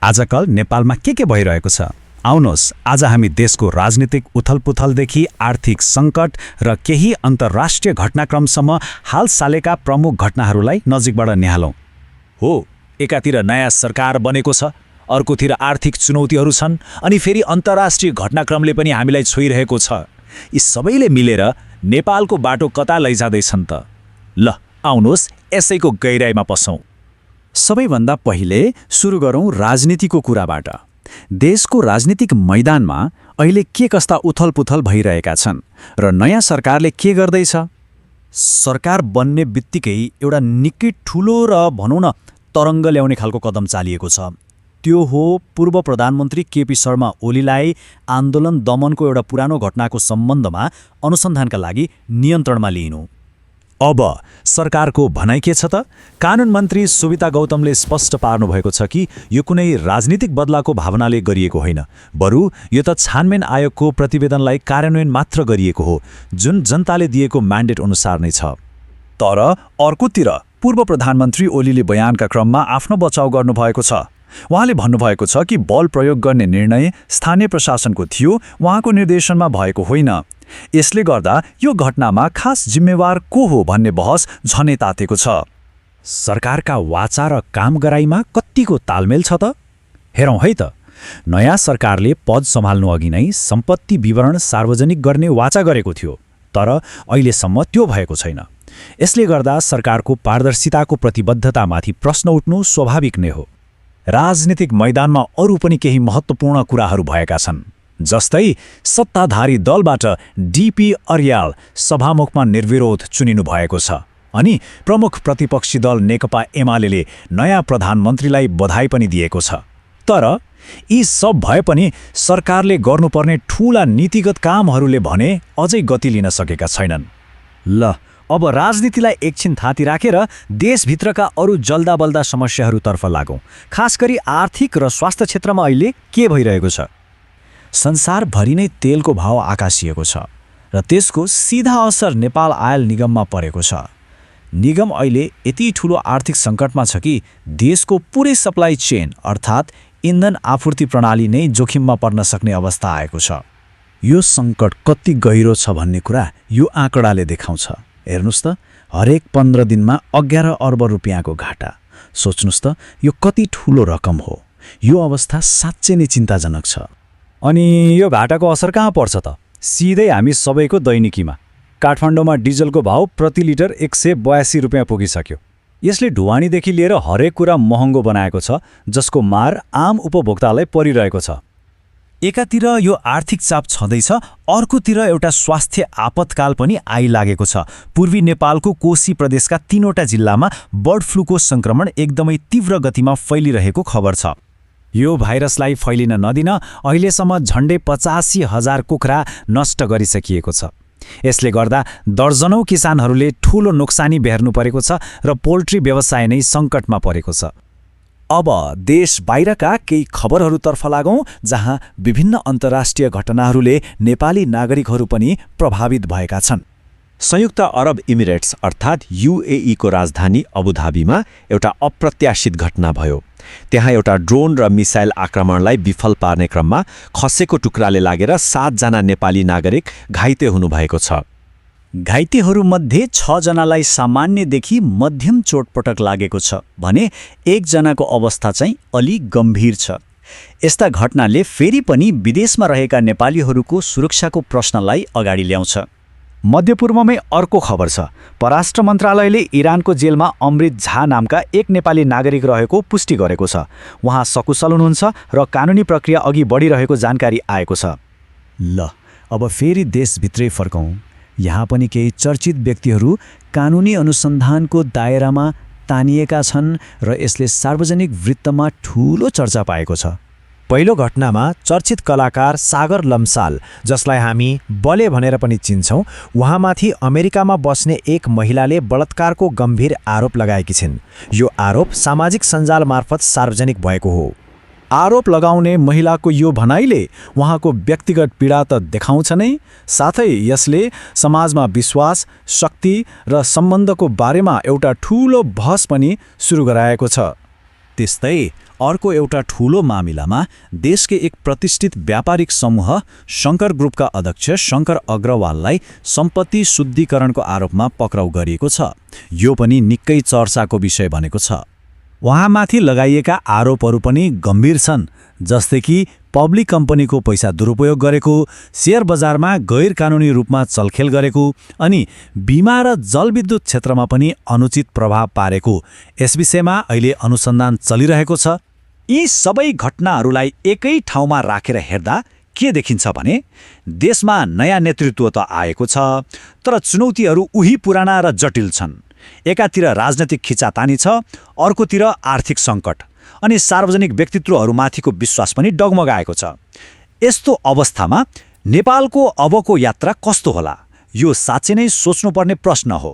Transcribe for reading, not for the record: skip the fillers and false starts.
आजकल नेपालमा के भइरहेको छ? आउनुहोस् आज हामी देशको राजनीतिक उथलपुथलदेखि आर्थिक सङ्कट र केही अन्तर्राष्ट्रिय घटनाक्रमसम्म हालसालैका प्रमुख घटनाहरूलाई नजिकबाट निहालौँ। हो, एकातिर नयाँ सरकार बनेको छ, अर्कोतिर आर्थिक चुनौतीहरू छन्, अनि फेरि अन्तर्राष्ट्रिय घटनाक्रमले पनि हामीलाई छोइरहेको छ। यी सबैले मिलेर नेपालको बाटो कता लैजाँदैछन् त? ल आउनुहोस् यसैको गहिराइमा पसौँ। सबैभन्दा पहिले सुरु गरौँ राजनीतिको कुराबाट। देशको राजनीतिक मैदानमा अहिले के कस्ता उथलपुथल भइरहेका छन् र नयाँ सरकारले के गर्दैछ? सरकार बन्ने बित्तिकै एउटा निकै ठुलो र भनौँ न तरङ्ग ल्याउने खालको कदम चालिएको छ। त्यो हो पूर्व प्रधानमन्त्री केपी शर्मा ओलीलाई आन्दोलन दमनको एउटा पुरानो घटनाको सम्बन्धमा अनुसन्धानका लागि नियन्त्रणमा लिइनु। अब सरकारको भनाइ के छ त? कानुन मन्त्री सुविता गौतमले स्पष्ट पार्नुभएको छ कि यो कुनै राजनीतिक बदलाको भावनाले गरिएको होइन, बरु यो त छानबिन आयोगको प्रतिवेदनलाई कार्यान्वयन मात्र गरिएको हो, जुन जनताले दिएको म्यान्डेट अनुसार नै छ। तर अर्कोतिर पूर्व प्रधानमन्त्री ओलीले बयानका क्रममा आफ्नो बचाउ गर्नुभएको छ। उहाँले भन्नुभएको छ कि बल प्रयोग गर्ने निर्णय स्थानीय प्रशासनको थियो, उहाँको निर्देशनमा भएको होइन। यसले गर्दा यो घटनामा खास जिम्मेवार को हो भन्ने बहस झनै तातेको छ। सरकारका वाचा र काम गराइमा कत्तिको तालमेल छ त? हेरौँ है त। नयाँ सरकारले पद सम्हाल्नु अघि नै सम्पत्ति विवरण सार्वजनिक गर्ने वाचा गरेको थियो, तर अहिलेसम्म त्यो भएको छैन। यसले गर्दा सरकारको पारदर्शिताको प्रतिबद्धतामाथि प्रश्न उठ्नु स्वाभाविक नै हो। राजनीतिक मैदानमा अरू पनि केही महत्त्वपूर्ण कुराहरू भएका छन्, जस्तै सत्ताधारी दलबाट डीपी अर्याल सभामुखमा निर्विरोध चुनिनु भएको छ, अनि प्रमुख प्रतिपक्षी दल नेकपा एमाले नयाँ प्रधानमन्त्रीलाई बधाई पनि दिएको छ। तर यी सब भए पनि सरकारले गर्नुपर्ने ठूला नीतिगत कामहरूले भने अझै गति लिन सकेका छैनन्। ल अब राजनीतिलाई एकछिन थाती राखेर देशभित्रका अरू जल्दाबल्दा समस्याहरूतर्फ लागौँ। खास गरी आर्थिक र स्वास्थ्य क्षेत्रमा अहिले के भइरहेको छ? संसारभरि नै तेलको भाव आकाशिएको छ र त्यसको सिधा असर नेपाल आयल निगममा परेको छ। निगम अहिले यति ठुलो आर्थिक सङ्कटमा छ कि देशको पुरै सप्लाई चेन अर्थात् इन्धन आपूर्ति प्रणाली नै जोखिममा पर्न सक्ने अवस्था आएको छ। यो सङ्कट कति गहिरो छ भन्ने कुरा यो आँकडाले देखाउँछ। हेर्नुहोस् त, हरेक 15 दिनमा 11 अर्ब रुपियाँको घाटा। सोच्नुहोस् त, यो कति ठुलो रकम हो। यो अवस्था साँच्चै नै चिन्ताजनक छ। अनि यो घाटाको असर कहाँ पर्छ त? सिधै हामी सबैको दैनिकीमा। काठमाडौँमा डिजलको भाव प्रति लिटर 182 रुपियाँ पुगिसक्यो। यसले ढुवानीदेखि लिएर हरेक कुरा महँगो बनाएको छ, जसको मार आम उपभोक्तालाई परिरहेको छ। एकातिर यो आर्थिक चाप छँदैछ, अर्कोतिर एउटा स्वास्थ्य आपतकाल पनि आइलागेको छ। पूर्वी नेपालको कोशी प्रदेशका 3वटा जिल्लामा बर्ड फ्लूको सङ्क्रमण एकदमै तीव्र गतिमा फैलिरहेको खबर छ। यो भाइरसलाई फैलिन नदिन अहिलेसम्म झन्डै 85,000 कुखुरा नष्ट गरिसकिएको छ। यसले गर्दा दर्जनौं किसानहरूले ठूलो नोक्सानी बेर्नु परेको छ र पोल्ट्री व्यवसाय नै सङ्कटमा परेको छ। अब देश बाहिरका केही खबरहरूतर्फ लागौँ, जहाँ विभिन्न अन्तर्राष्ट्रिय घटनाहरूले नेपाली नागरिकहरू पनि प्रभावित भएका छन्। संयुक्त अरब इमिरेट्स अर्थात् UAE को राजधानी अबुधाबीमा एउटा अप्रत्याशित घटना भयो। त्यहाँ एउटा ड्रोन र मिसाइल आक्रमणलाई विफल पार्ने क्रममा खसेको टुक्राले लागेर 7 जना नेपाली नागरिक घाइते हुनुभएको छ। घाइतेहरूमध्ये 6 जनालाई सामान्यदेखि मध्यम चोटपटक लागेको छ भने 1 जनाको अवस्था चाहिँ अलि गम्भीर छ। यस्ता घटनाले फेरि पनि विदेशमा रहेका नेपालीहरूको सुरक्षाको प्रश्नलाई अगाडि ल्याउँछ। मध्यपूर्वमै अर्को खबर छ। परराष्ट्र मन्त्रालयले इरानको जेलमा अमृत झा नामका एक नेपाली नागरिक रहेको पुष्टि गरेको छ। उहाँ सकुशल हुनुहुन्छ र कानुनी प्रक्रिया अघि बढिरहेको जानकारी आएको छ। ल अब फेरि देशभित्रै फर्कौँ। यहाँ पनि केही चर्चित व्यक्तिहरू कानुनी अनुसन्धानको दायरामा तानिएका छन् र यसले सार्वजनिक वृत्तमा ठूलो चर्चा पाएको छ। पहिलो घटनामा चर्चित कलाकार सागर लम्साल, जसलाई हामी बले भनेर पनि चिन्छौँ, उहाँमाथि अमेरिकामा बस्ने एक महिलाले बलात्कारको गम्भीर आरोप लगाएकी छिन्। यो आरोप सामाजिक सञ्जाल मार्फत सार्वजनिक भएको हो। आरोप लगाउने महिलाको यो भनाइले उहाँको व्यक्तिगत पीडा त देखाउँछ नै, साथै यसले समाजमा विश्वास, शक्ति र सम्बन्धको बारेमा एउटा ठूलो बहस पनि सुरु गराएको छ। त्यस्तै अर्को एउटा ठूलो मामिलामा देशकै एक प्रतिष्ठित व्यापारिक समूह शङ्कर ग्रुपका अध्यक्ष शङ्कर अग्रवाललाई सम्पत्ति शुद्धिकरणको आरोपमा पक्राउ गरिएको छ। यो पनि निकै चर्चाको विषय बनेको छ। उहाँमाथि लगाइएका आरोपहरू पनि गम्भीर छन्, जस्तै कि पब्लिक कम्पनीको पैसा दुरुपयोग गरेको, शेयर बजारमा गैर कानुनी रूपमा चलखेल गरेको अनि बीमा र जलविद्युत क्षेत्रमा पनि अनुचित प्रभाव पारेको। यस विषयमा अहिले अनुसन्धान चलिरहेको छ। यी सबै घटनाहरूलाई एकै ठाउँमा राखेर हेर्दा के देखिन्छ भने देशमा नयाँ नेतृत्व त आएको छ, तर चुनौतीहरू उही पुराना र जटिल छन्। एकातिर राजनैतिक खिचातानी छ, अर्कोतिर आर्थिक सङ्कट अनि सार्वजनिक व्यक्तित्वहरूमाथिको विश्वास पनि डगमगाएको छ। यस्तो अवस्थामा नेपालको अबको यात्रा कस्तो होला, यो साँच्चै नै सोच्नुपर्ने प्रश्न हो।